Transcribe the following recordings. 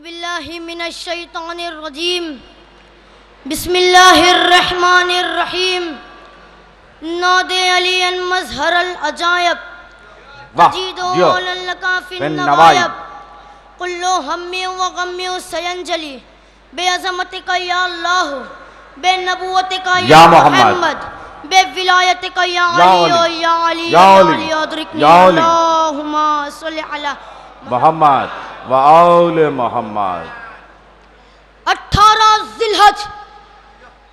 बिल्लाहि मिनश्शैतानिर्रजीम बिस्मिल्लाहिर्रहमानिर्रहीम नादे अलियन मज़हरल अजायब तजीदो लका फिन नवायब कुल्लो हम्मी व गम्मी सयंजली बेअज़मतिका या अल्लाह बेनबुव्वतिका या मुहम्मद बेविलायतिका या अली या अली या अली अदरिकनी अल्लाहुम्मा सल्लि अला मोहम्मद व आले मोहम्मद। 18 जिलहज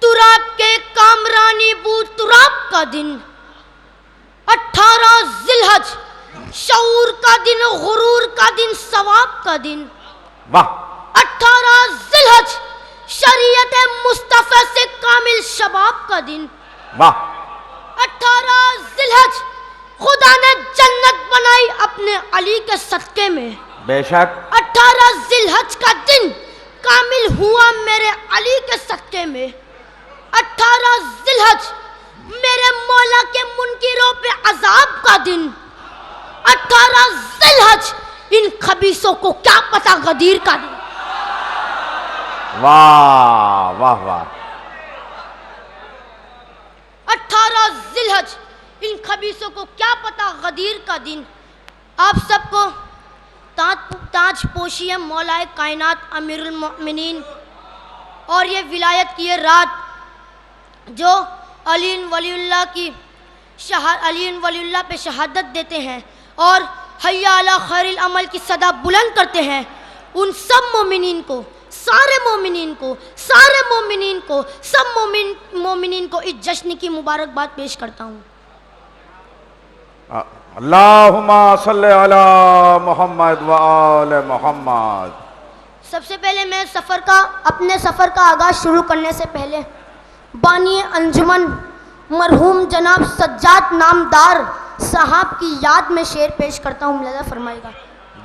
तुराब के कामरानी बू तुराब का दिन, 18 जिलहज शऊर का दिन, गुरूर का दिन, सवाब का दिन। वाह। 18 जिलहज शरीयत मुस्तफा से कामिल शबाब का दिन। वाह। 18 जिलहज खुदा ने जन्नत बनाई अपने अली के सदके में। बेशक। 18 जिलहज का दिन कामिल हुआ मेरे अली के सदके में। 18 जिलहज मेरे मौला के मुनकिरों पे अजाब का दिन। 18 जिलहज इन खबीसों को क्या पता गदीर का दिन। वाह वाह वाह। 18 जिलहज इन खबीसों को क्या पता गदीर का दिन। आप सबको ताज पोशी है मौलाए कायनात अमीरुल मोमिनीन और ये विलायत की ये रात जो अली वलीउल्लाह पे शहादत देते हैं और हय्या अला खैरिल अमल की सदा बुलंद करते हैं, उन सब मोमिनीन को, सारे मोमिनीन को, सब मोमिनीन को इस जश्न की मुबारकबाद पेश करता हूँ। अल्लाहुम्मा सल्ले अला मोहम्मद व आले मोहम्मद। सबसे पहले मैं अपने सफ़र का आगाज़ शुरू करने से पहले बानी अंजुमन मरहूम जनाब सज्जाद नामदार साहब की याद में शेर पेश करता हूँ। मुलाज़ा फरमाएगा।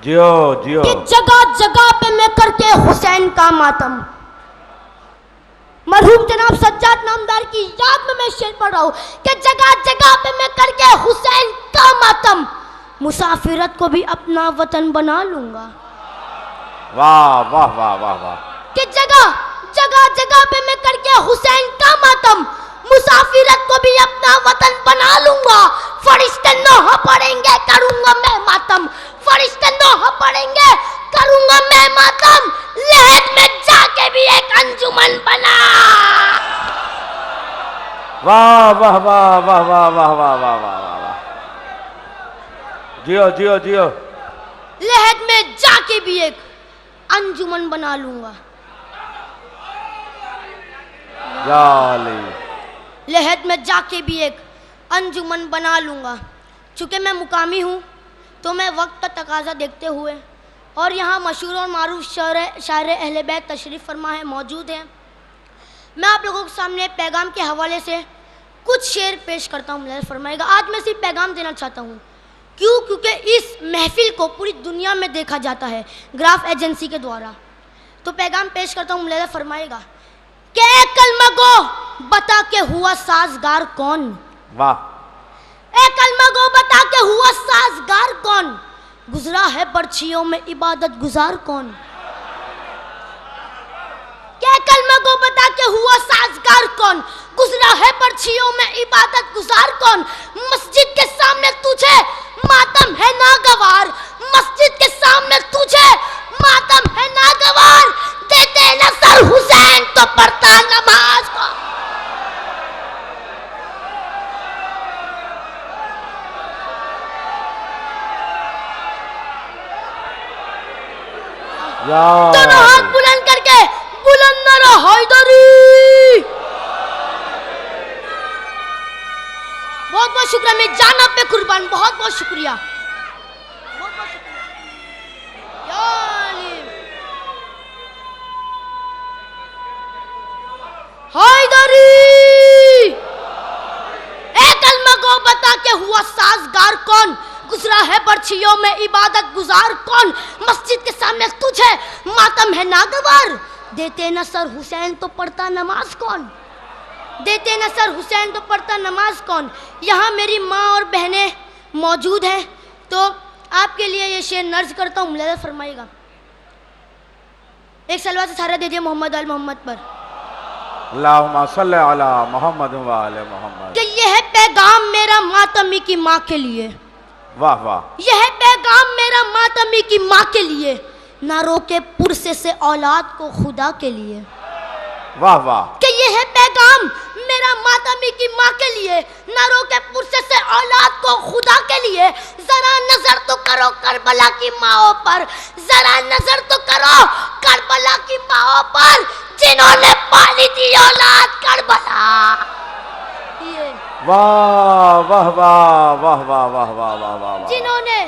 जियो जियो। कि जगह जगह पे मैं करके हुसैन का मातम, मरहूम जनाब सज्जाद नामदार की याद में मैं शेर पढ़ रहा हूँ कि जगह जगह पे मैं करके हुसैन का मातम, मुसाफिरत को भी अपना वतन बना लूंगा। वाह वाह वाह वाह वाह। कि जगह जगह पे मैं करके हुसैन का मातम, मुसाफिरत को भी अपना वतन बना लूंगा। फरिश्ते नौहा पढ़ेंगे करूंगा मैं मातम, फरिश्ते नौहा पढ़ेंगे करूंगा मैं मातम, लहद में जाके भी एक अंजुमन बना। वाह वाह वाह वाह वाह वाह वाह वाह वाह वाह। जियो जियो जियो। लहद में जाके भी एक अंजुमन बना लूंगा। या अली। लहद में जाके भी एक अंजुमन बना लूंगा। चूँकि मैं मुकामी हूँ तो मैं वक्त का तकाजा देखते हुए और यहाँ मशहूर और मारूफ शायर अहले बैत तशरीफ़ फरमा है, मौजूद है, मैं आप लोगों के सामने पैगाम के हवाले से कुछ शेर पेश करता हूँ। मुलाज़ा फरमाएगा। आज मैं सिर्फ पैगाम देना चाहता हूँ। क्योंकि इस महफिल को पूरी दुनिया में देखा जाता है ग्राफ एजेंसी के द्वारा, तो पैगाम पेश करता हूँ। मुलाज़ा फरमाएगा कि कलमा गो बता के हुआ साजगार कौन। वाह। ए कलमा गो बता के हुआ साजगार कौन, गुजरा है पर्चियों में इबादत गुजार कौन। क्या कलमा को बता के हुआ साजगार कौन, गुजरा है पर्चियों में इबादत गुजार कौन। मस्जिद के सामने तुझे मातम है नागवार, मस्जिद के सामने तुझे मातम है नागवार, देते नसर हुसैन तो पढ़ता नमाज को। दोनों हाथ बुलंद करके बुलंद नारा हैदरी। बहुत बहुत शुक्रिया, मैं जान आप पे कुर्बान, बहुत बहुत शुक्रिया, बहुत बहुत शुक्रिया। या अली हैदरी। ए कलमा को बता के हुआ साजगार कौन, गुजरा है पर्चियों में इबादत गुजार कौन। मस्जिद के सामने तुझे मातम है नागवार, देते नसर हुसैन तो पढ़ता नमाज कौन, देते नसर हुसैन तो पढ़ता नमाज कौन। यहाँ मेरी माँ और बहनें मौजूद हैं तो आपके लिए ये शेर नर्ज करता हूँ। मुलाज़ा फरमाइएगा। एक सलवात से सारा दीजिए मोहम्मद अल मोहम्मद पर। अल्लाहुम्मा सल्ली अला मोहम्मद व आले मोहम्मद। कि यह है पैगाम मेरा मातमी की माँ के लिए। वाह वाह। यह है पैगाम मेरा मातमी की माँ के लिए, ना रोके पुरसे से औलाद को खुदा के लिए। वाह वाह। कि यह है पैगाम मेरा मातमी की माँ के लिए, ना रोके पुरसे से औलाद को खुदा के लिए। जरा नजर तो करो करबला की माओ पर, जरा नजर तो करो करबला की माओ पर, जिन्होंने पाली थी औलाद करबला। ये वाह वाह वाह वाह वाह वाह वाह वाह वाह। जिन्होंने,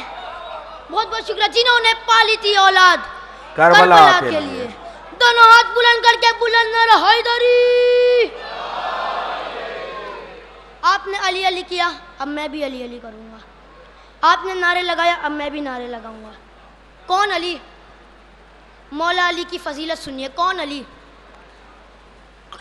बहुत बहुत शुक्रिया, जिन्होंने पाली थी औलाद करबला के लिए। दोनों हाथ बुलंद करके बुलंद हैदरी। आपने अली अली किया, अब मैं भी अली अली करूंगा। आपने नारे लगाया, अब मैं भी नारे लगाऊंगा। कौन अली? मौला अली की फजीलत सुनिए। कौन अली?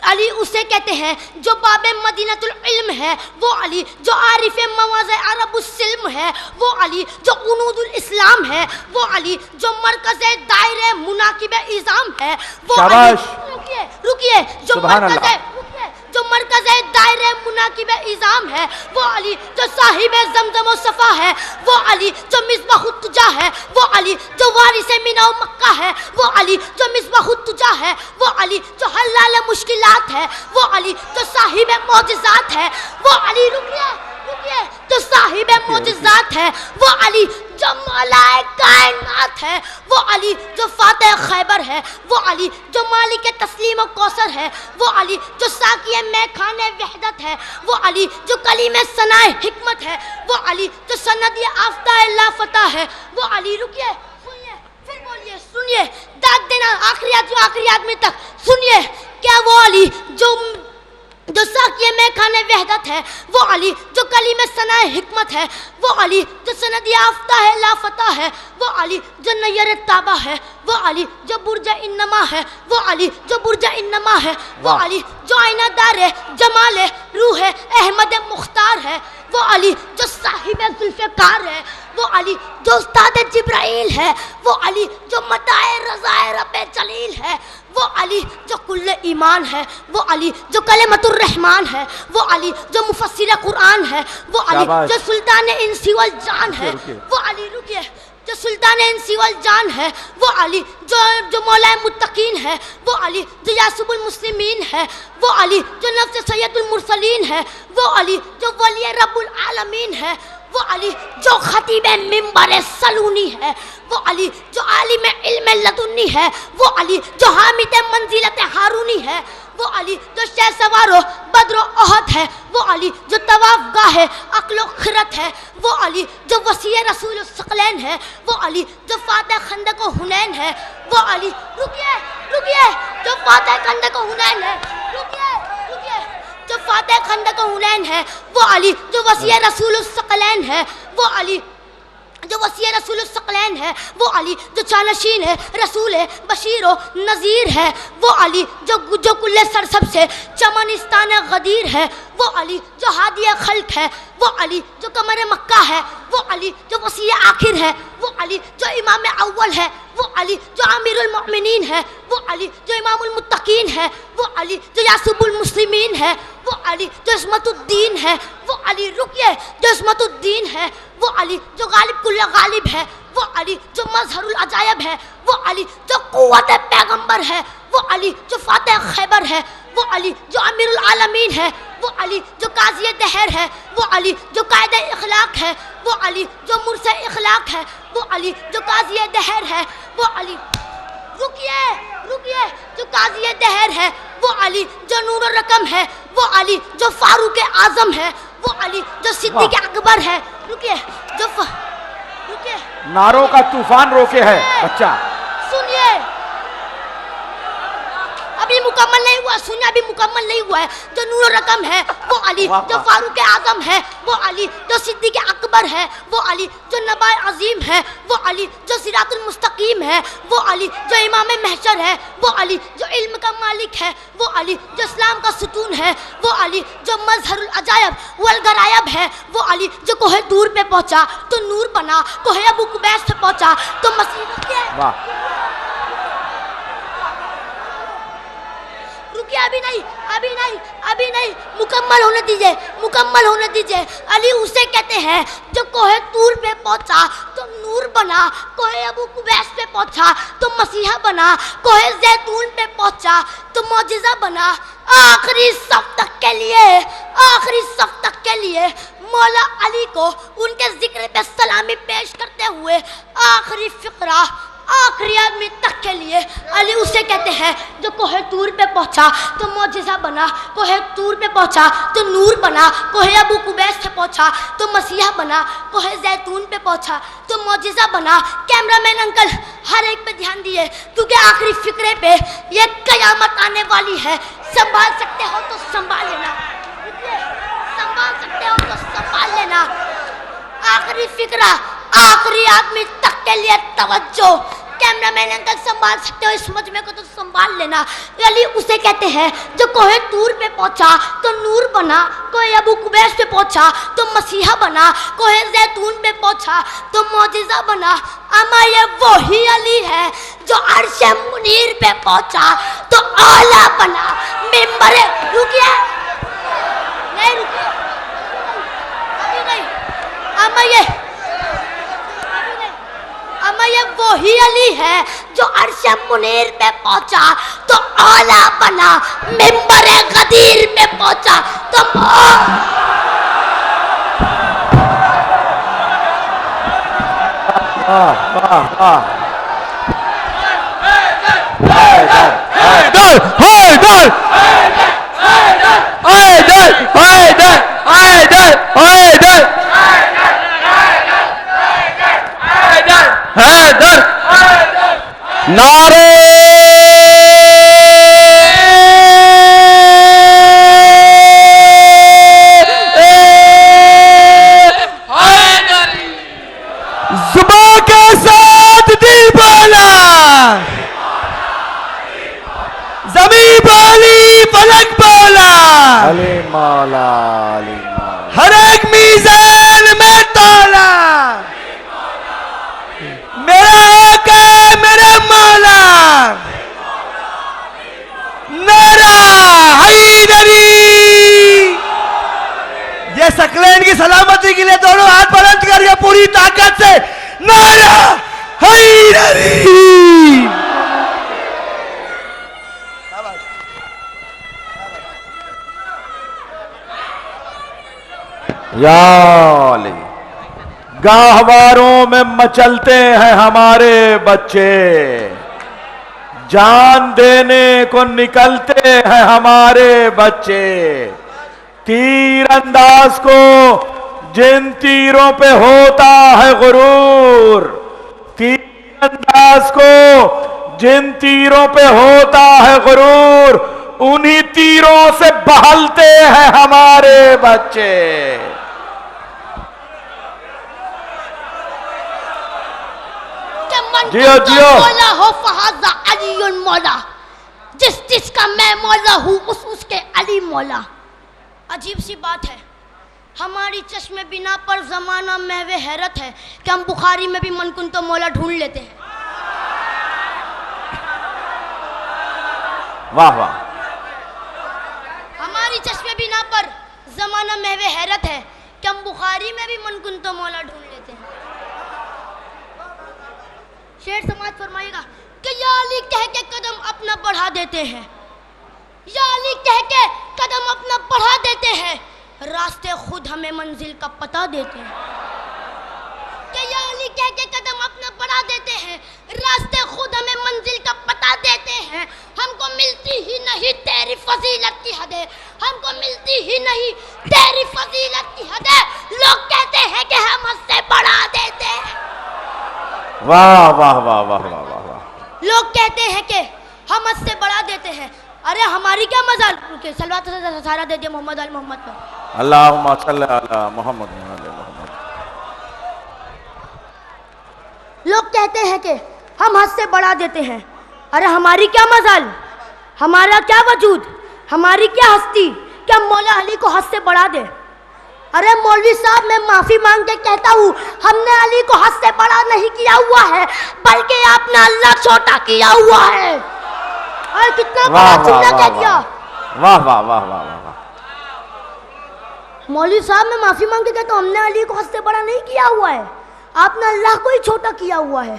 अली उसे कहते हैं जो बाबे मदीनतुल इल्म है, वो अली जो आरिफ मवाज़े अरबुस्सिल्म है, वो अली जो उनूदुल इस्लाम है, वो अली जो मरकज़े दायरे मुनाकिब इज़ाम है, वो अली। रुकिए रुकिए, जो मरकज़े दायरे मुनाकिब इज़ाम है, वो अली जो साहिबे ज़मज़म व सफ़ा है, वो अली जो मिस्बाहुत तुजा है, वो अली जो वारिसे मीना व मक्का है, वो अली जो मिस्बाहुत तुजा है, वो अली जो हल्लाल मुश्किलात है, वो अली जो साहिबे मौजिज़ात है, वो अली। रुकिए रुकिए, जो साहिबे मौजिज़ात है, वो अली जो मौलाए कायनात है, वो अली जो फातिह खैबर है, वो अली जो मालिक तस्लीम और कौसर है, वो अली जो साकिए मैखाने वहदत है, वो अली जो कलीमे सनाए हिकमत है, वो अली जो सनदी आफ्ताए लाफता है, वो अली। रुकिए सुनिए, फिर बोलिए, सुनिए, दाद देना आखिरी आदमी तक सुनिए। क्या वो अली जो साकिए में खाने वहदत है, वो अली जो कली में सनाए हिकमत है, वो अली जो सनदी आफ्ता है लाफता है, वो अली जो नैयर ताबा है, वो अली जो बुर्ज इन्नमा है, वो अली जो बुर्ज इन्नमा है, वो अली जो आईना दारे जमाले रूह है अहमद मुख्तार है, वो अली जो साहिब जुल्फ़िकार है, वो अली जो उस्ताद जिब्राइल है, वो अली जो मताए रज़ाए रब्बे जलील है, वो अली जो कुल्ले ईमान है, वो अली जो कलेमतुर रहमान है, वो अली जो मुफस्सिर कुरान है, वो अली जो सुल्तान इंसी वल जान है, वो अली। रुकिए, जो सुल्तान इंसी वल जान है, वो अली जो मौलाए मुत्तकीन है, वो अली जो यासुबुल मुस्लिमीन है, वो अली जो नफ्स सैयदुल मुरसलीन है, वो अली जो वली रब्बुल आलमीन है, वो अली जो खतीब मिंबर सलूनी है, वो अली जो आलिम इल्म लदुन्नी है, वो अली जो हामिद मंजिलत हारूनी है, वो अली जो शह सवारो बद्रो अहद है, वो अली जो तवाफ गाह अक्लो खिरत है, वो अली जो वसीय रसूल सकलैन है, वो अली जो फातह खंदक हुनैन है, वो अली। रुकिए रुकिए, जो फातह खंदक हुनैन है, रुकिए रुकिए, जो फातह खंदक हुनैन है, वो अली जो वसीय रसूल सकलैन है, वो अली जो वसीय रसूल सकलैन है, वो अली जो चानशीन है रसूल है बशीरो नज़ीर है, वो अली जो कुल्ले सरसब से चमनिस्तान गदीर है, वो अली जो हादिया खल्क है, वो अली जो कमर मक्का है, वो अली जो वसीय आखिर है, वो अली जो इमाम अव्वल है, वो अली जो आमिरुल मोमिनीन है, वो अली जो इमामुल मुत्तकीन है, वो अली जो यासुबुल मुस्लिमीन है, वो अली जो इस्मतुद्दीन है, वो अली। रुकिए, जो इस्मतुद्दीन है, वो अली जो गालिब कुल्ला गालिब है, वो अली जो मजहरुल अजायब है, वो अली जो कुव्वत पैगंबर है, वो अली जो फातिह खैबर है, वो अली जो अमीरुल आलमीन है, वो अली जो काज़ी दहर है, वो अली जो कायदे इखलाक है, वो अली जो मुर्से इखलाक है, वो अली जो काज़ी दहर है, वो अली। रुकिए रुकिए, जो काज़ी दहर है, वो अली जो नूर रकम है, वो अली जो फारूक आजम है, वो अली जो सिद्दीक अकबर है। रुकिए, रुकिए, नारों का तूफान रोके है बच्चा। सुनिए, अभी मुकम्मल नहीं हुआ, सुनिए, अभी मुकम्मल नहीं हुआ है। जो नूर रकम है, वो अली जो फारूक आजम है, वो अली जो सिद्दीक अकबर है, वो अली जो नबाए अजीम है, वो अली जो सिरातुल मुस्तकीम है, वो अली जो इमाम महशर है, वो अली जो इल्म का मालिक है, वो अली जो इस्लाम का सुतून है, वो अली जो मजहरुल अजायब वल गरायब है, वो अली जो कोहे दूर पे पहुंचा तो नूर बना, कोहे अबू कुबैस पे पहुंचा तो मसीह। अभी नहीं, अभी नहीं, अभी नहीं, मुकम्मल होने दीजिए, मुकम्मल होने दीजिए। अली उसे कहते हैं जो कोहे तूर पे पहुंचा तो नूर बना, कोहे अबू कुबैस पे पहुंचा तो मसीहा बना, कोहे जैतून पे पहुंचा तो मौजिज़ा बना। आखिरी सफ तक के लिए, आखिरी सफ तक के लिए मौला अली को उनके जिक्र पे सलामी पेश करते हुए आखिरी फिक्रा, आखिरी आदमी तक के लिए अली उसे कहते हैं जो कोहे तूर पे पहुंचा तो मौजिज़ा बना, कोहे तूर पे पहुंचा तो नूर बना, कोहे अबू कुबैस पे पहुंचा तो मसीहा बना, कोहे जैतून पे पहुंचा तो मौजिज़ा बना। कैमरामैन अंकल हर एक पे ध्यान दिए क्योंकि आखिरी फिक्रे पे ये कयामत आने वाली है। संभाल सकते हो तो संभाल लेना, संभाल सकते हो तो संभाल लेना। आखिरी फिक्रा, आखिरी आदमी तक के लिए तवज्जो। कैमरामैन अंकल संभाल सकते हो इस मजमे को तो संभाल लेना। अली उसे कहते हैं जो कोहे तूर पे पहुंचा तो नूर बना, कोहे अबू कुबैस पे पहुंचा तो मसीहा बना, कोहे जैतून पे पहुंचा तो मौजिज़ा बना। अमा ये वही अली है जो अर्शे मुनीर पे पहुंचा तो आला बना। मिंबरे रुकिए, नहीं रुकिए, अभी नहीं, अमा ये वही अली है जो अर्शे मुनीर पे पहुंचा तो आला बना, मिंबरे गदीर पे पहुंचा तो नारे जुबान के साथ दिल बोला, जमीन बोली फलक बोला, अली मौला, अली मौला, हर एक मीज़ान में तोला, मेरा एक है मेरा मौला, मेरा हैदरी। ये सकलैन की सलामती के लिए दोनों हाथ बुलंद करके पूरी ताकत से नारा हैदरी। या अली, गहवारों में मचलते हैं हमारे बच्चे, जान देने को निकलते हैं हमारे बच्चे। तीर अंदाज को जिन तीरों पे होता है गुरूर, तीर अंदाज को जिन तीरों पे होता है गुरूर, उन्हीं तीरों से बहलते हैं हमारे बच्चे। जियो जियो मौला हो फहाजा अली मौला, जिस जिसका मैं मौला हूँ उसके अली मौला। अजीब सी बात है, हमारी चश्मे बिना पर जमाना महवे हैरत है कि हम बुखारी में भी मनकुन तो मौला ढूंढ लेते हैं। वाह वाह, हमारी चश्मे बिना पर जमाना महवे हैरत है कि हम बुखारी में भी मनकुन तो मौला ढूंढ लेते हैं। शेर समाज फरमाएगा कि या अली कह के कदम अपना बढ़ा देते हैं, या अली कह के कदम अपना बढ़ा देते हैं, रास्ते खुद हमें मंजिल का पता देते हैं। कि या अली कह के कदम अपना बढ़ा देते हैं, रास्ते खुद हमें मंजिल का पता देते हैं। हमको मिलती ही नहीं तेरी फजीलत की हदें, हमको मिलती ही नहीं तेरी फजीलत की हदें। लोग कहते हैं कि हम उससे बढ़ा देते हैं। वाह वाह वाह वाह वाह वाह वाह। लोग कहते हैं कि हम उससे बढ़ा देते हैं। अरे हमारी क्या मजाल, रुके सलवात सारा दे दिया मोहम्मद अल मोहम्मद पर। अल्लाहुम्मा सल्ली अला मोहम्मद अल मोहम्मद। लोग कहते हैं कि हम हद से बढ़ा देते हैं। अरे हमारी क्या मजाल, हमारा क्या वजूद, हमारी क्या हस्ती, क्या मौला अली को हद से बढ़ा दे। अरे मौलवी साहब, मैं माफी मांग के कहता हूँ, हमने अली को हद से बड़ा नहीं किया हुआ है, बल्कि आपने अल्लाह छोटा किया हुआ है। और कितना बड़ा जुमला कह दिया, वाह वाह वाह वाह वाह वाह। मौलवी साहब मैं माफी मांगते कहता हूं, हमने अली को हद से बड़ा नहीं किया हुआ है, आपने अल्लाह को ही छोटा किया हुआ है।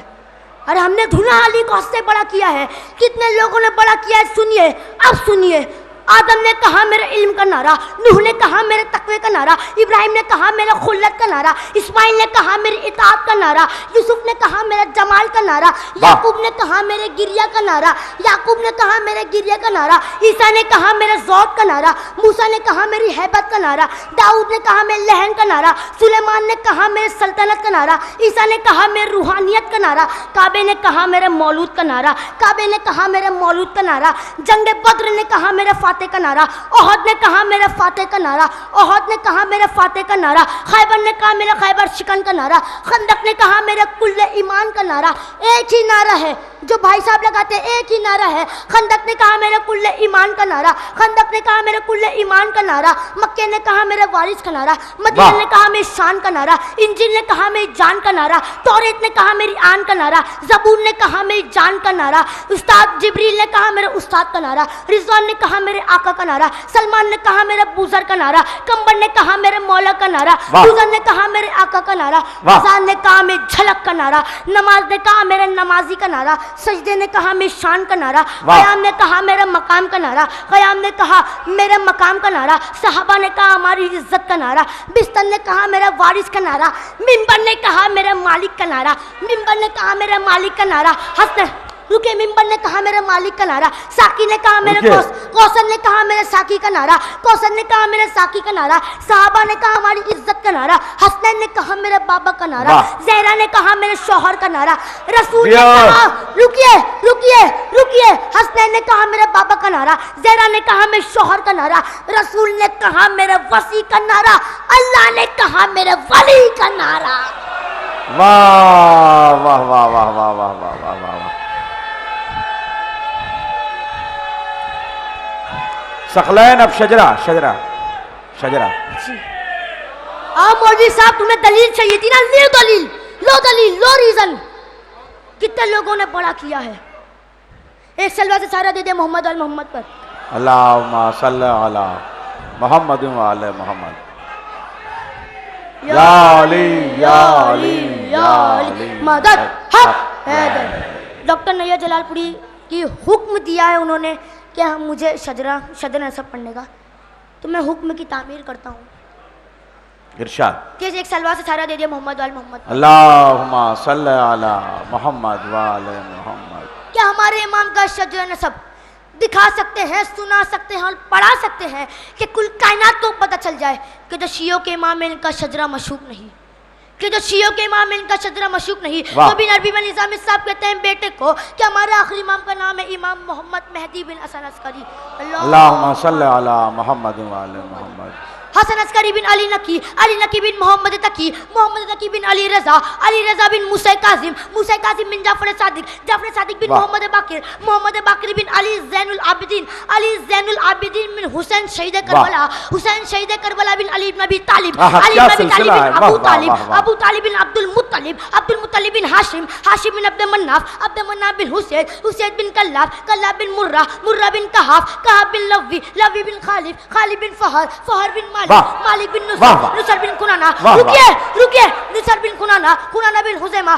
अरे हमने धुना अली को हद से बड़ा किया है, कितने लोगों ने बड़ा किया है, सुनिए अब सुनिए। आदम ने कहा मेरे इल्म का नारा, नूह ने कहा मेरे तकवे का नारा, इब्राहिम ने कहा मेरे खुल्लत का नारा, इस्माइल ने कहा मेरी इताअत का नारा, यूसुफ ने कहा मेरे जमाल का नारा, याकूब ने कहा मेरे गिरिया का नारा, याकूब ने कहा मेरे गिरिया का नारा, ईसा ने कहा मेरे ज़ौत का नारा, मूसा ने कहा मेरी हैबत का नारा, दाऊद ने कहा मेरे लहन का नारा, सुलेमान ने कहा मेरे सल्तनत का नारा, ईसा ने कहा मेरे रूहानियत का नारा, काबे ने कहा मेरे मौलूद का नारा, काबे ने कहा मेरे मौलूद का नारा, जंग बद्र ने कहा मेरे का नारा, ओहद ने कहा मेरे फातेह का नारा, ओहद ने कहा मेरे फातेह का नारा, खैबर ने कहा मेरे खैबर शिकन का नारा, खंदक ने कहा मेरे कुल्ले ईमान का नारा। एक ही नारा है जो भाई साहब लगाते हैं, एक ही नारा है। खंदक ने कहा मेरे कुल्ले ईमान का नारा, खंदक ने कहा मेरे कुल्ले ईमान का नारा, मक्के ने कहा मेरे वारिस का नारा, मदीना ने कहा मेरी शान का नारा, इंजील ने कहा मेरी जान का नारा, तौरेत ने कहा मेरी आन का नारा, ज़बूर ने कहा मेरी जान का नारा, उस्ताद जिब्रील ने कहा मेरे उस्ताद का नारा, रिजवान ने कहा मेरे आका का नारा, सलमान ने कहा मेरे बूजर का नारा, कंबर ने कहा मेरे मौला का नारा, बूजर ने कहा मेरे आका का नारा, अज़ान ने कहा मेरी झलक का नारा, नमाज ने कहा मेरे नमाजी का नारा, सजदे ने कहा मेरी शान का नारा, क़याम ने कहा मेरे मकाम का नारा, क़याम ने कहा मेरे मकाम का नारा, सहाबा ने कहा हमारी इज्जत का नारा, बिस्तर ने कहा मेरे वारिस का नारा, मिंबर ने कहा मेरे मालिक का नारा, मिंबर ने कहा मेरे मालिक का नारा, हसन रुके, मिंबर ने कहा मेरे मालिक का नारा, साकी ने कहा मेरे कौसर ने कहा मेरे साकी का नारा, कौसर ने कहा मेरे साकी का नारा, सहाबा ने कहा हमारी इज्जत का नारा, हसनैन ने कहा मेरे बाबा का नारा, ज़हरा ने कहा मेरे शौहर का नारा, रसूल ने कहा रुकिए रुकिए रुकिए, हसनैन ने कहा मेरे बाबा का नारा, ज़हरा ने कहा मेरे शौहर का नारा, रसूल ने कहा मेरे वसी का नारा, अल्लाह ने कहा मेरे वली का नारा। वाह वाह वाह वाह वाह वाह वाह वाह वाह। सकलैन अब शजरा शजरा शजरा। मौलवी साहब तुम्हें दलील चाहिए थी ना, लो दलील, लो दलील, लो रीजन। कितने लोगों ने बड़ा किया है, एक सलवा से सारा दे दे मोहम्मद और मोहम्मद पर। अल्लाहुम्मा सल्ली अला मोहम्मद व आले मोहम्मद। या अली या अली या अली मदद हक हैदर। डॉक्टर नैया जलालपुरी की हुक्म दिया है उन्होंने कि हम मुझे शजरा नसब पढ़ने का, तो मैं हुक्म की तामीर करता हूँ। इरशाद कि एक सलवा से सारा दे दिया मोहम्मद वाल मोहम्मद। अल्लाहुम्मा सल्ली अला मोहम्मद व आले मोहम्मद। क्या हमारे इमाम का शजरा नसब दिखा सकते हैं, सुना सकते हैं और पढ़ा सकते हैं कि कुल कायनात को पता चल जाए कि जो शियों के इमाम में इनका शजरा मशहूर नहीं, कि जो शियों के इमाम में इनका शजरा मशहूर नहीं। तो बिन अरबी में निज़ामी साहब कहते हैं बेटे को कि हमारे आखिरी इमाम का नाम है इमाम मोहम्मद मेहदी बिन हसन अस्करी। अल्लाहुम्मा सल्ली अला मोहम्मद व आले मोहम्मद। हसन अस्करी बिन अली नकी बिन मोहम्मद तकी बिन अली रजा बिन मूसा काजिम बिन जाफर सादिक बिन मोहम्मद बाकिर बिन अली ज़ैनुल आबिदीन बिन हुसैन शहीद करबला बिन अली इब्न अबी तालिब बिन अबू तालिब बिन अब्दुल मुत्तलिब बिन हाशिम बिन अब्द मन्नाफ बिन हुसैन बिन कल्लाब बिन मुर्रा बिन कहाफ बिन लवी बिन खालिद बिन फहर बिन मालिक बिन नुसर बिन कुनाना। रुकिए नुसर बिन कुनाना बिन हुज़ैमा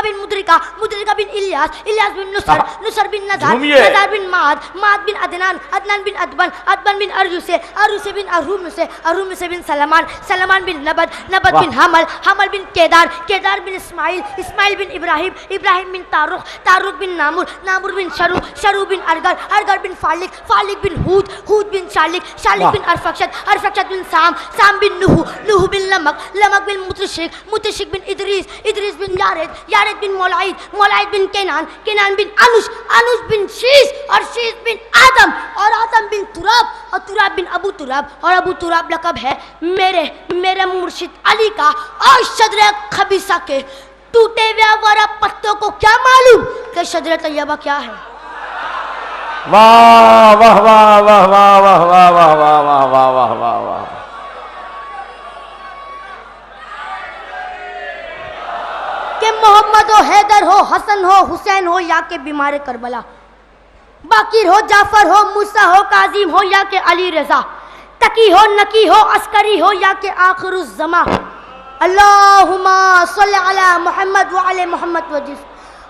बिन मुद्रिका बिन इलियास बिन नुसर बिन नज़र बिन माद बिन अदनान बिन अदबन बिन अरूसे बिन अरूसे बिन सलमान बिन नबद बिन हमल बिन केदार बिन इस्माइल बिन इब्राहिम बिन तारुक बिन नामुर बिन शरू बिन अरगर बिन फालिक बिन हूद बिन शालिक बिन अरफक्षद बिन साम बिन नूह बिन लमक बिन मुतशिक बिन इदरीस बिन यारेद बिन मौलाइद बिन केनान बिन अनुश बिन शीश बिन आदम बिन तुराब बिन अबू तुराब लक़ब है मेरे मुर्शिद अली का। और शजरे खबीसा के टूटे हुए पत्तों को क्या मालूम कि शजरे तैयबा क्या है। वाह वाह वाह वाह वाह वाह वाह वाह वाह वाह वाह वाह वाह वाह। कि मोहम्मद हो, हैदर हो, हसन हो, हुसैन हो या के बीमार करबला, बाकिर हो, जाफर हो, मूसा हो, काजिम हो या के अली रजा, तकी हो, नकी हो, अस्करी हो या के आखिरुज़्ज़मा। अल्लाहुम्मा सल्ली अला मोहम्मद व अले मोहम्मद वजिस।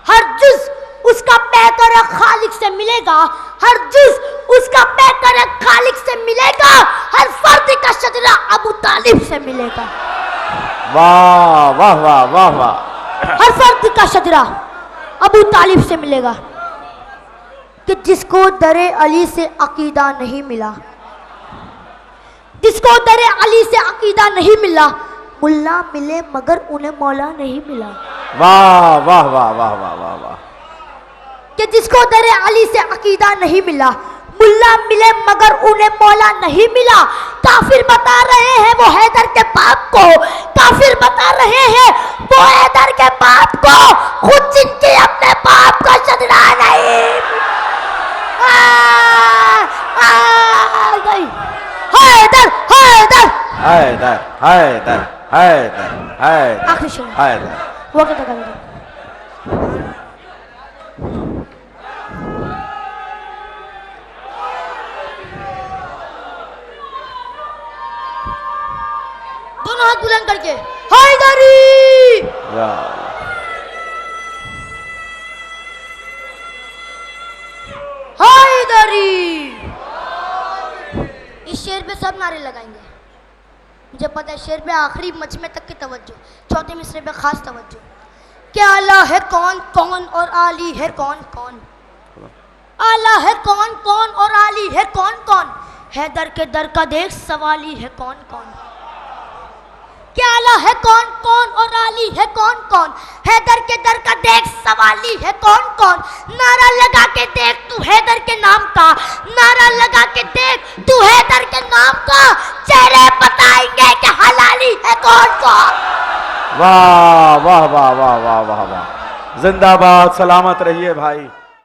हर जुज उसका पैकर खालिक से मिलेगा, हर जुज उसका पैकर खालिक से मिलेगा, हर फर्द का शजरा अबू तालिब से मिलेगा। वाह वाह वाह वाह वाह। हर फर्द का शजरा अबू तालिब से मिलेगा। कि जिसको दरे अली से अकीदा नहीं मिला, जिसको दरे अली से अकीदा नहीं मिला, मुल्ला मिले मगर उन्हें मौला नहीं मिला। वाह वाह वाह वाह वाह वाह वाह। कि जिसको दरे अली से अकीदा नहीं मिला, मुल्ला मिले मगर उन्हें मौला नहीं मिला। काफिर बता रहे हैं वो हैदर के बाप को, काफिर बता रहे हैं वो हैदर के बाप को, खुद जिनके अपने बाप का शजरा नहीं। हैदर हैदर हैदर हैदर हैदर हैदर आखिरी शेर हैदर। वो कहता था दोनों हाथ बुलंद करके हैदरी। हैदरी। इस शेर पे सब नारे लगाएंगे, मुझे पता है। शेर पे आखिरी मजमे तक की तवज्जो, चौथे मिसरे पे खास तवज्जो। क्या आला है कौन कौन और आली है कौन कौन, आला है कौन कौन और आली है कौन कौन, हैदर के दर का देख सवाली है कौन कौन। क्या आला है कौन कौन और आली है कौन कौन, हैदर के दर का देख सवाली है कौन कौन। नारा लगा के देख तू हैदर के नाम का, नारा लगा के देख तू हैदर के नाम का, चेहरे बताएंगे कि हलाली है कौन कौन। वाह वाह वाह वाह वाह वाह वाह। जिंदाबाद, सलामत रहिए भाई।